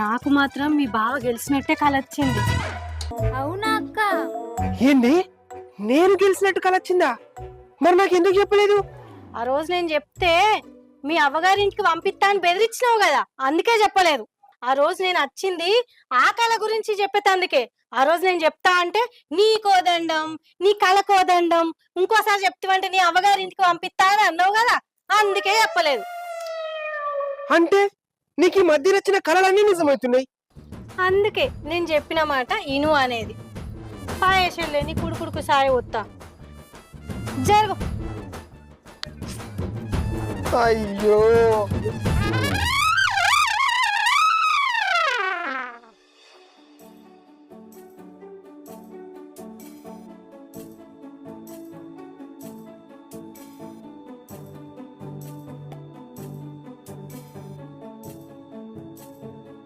నాకు మాత్రం మీ బావ గెలిచినట్టే కలొచ్చింది. అవునా అక్క? ఏంది నేను గెలిచినట్టు కలొచ్చిందా? మరి నాకు ఎందుకు చెప్పలేదు? ఆ రోజు నేను చెప్తే మీ అవ్వగారింటికి పంపిస్తా అని బెదిరించినావు కదా, అందుకే చెప్పలేదు. ఆ రోజు నేను వచ్చింది ఆ కళ గురించి చెప్పేటందుకే. ఆ రోజు నేను చెప్తా అంటే నీ కోదండం, నీ కళ కోదండం, ఇంకోసారి చెప్తావంటే నీ అవ్వగారింటికి పంపిస్తా అని అన్నావు కదా, అందుకే చెప్పలేదు. అంటే నీకు ఈ మధ్య వచ్చిన కళలన్నీ నిజమవుతున్నాయి. అందుకే నేను చెప్పిన మాట ఇను అనేది. పాయేషల్లే నీ కుడుకుడుకు సాయ వస్తా జరుగు. అయ్యో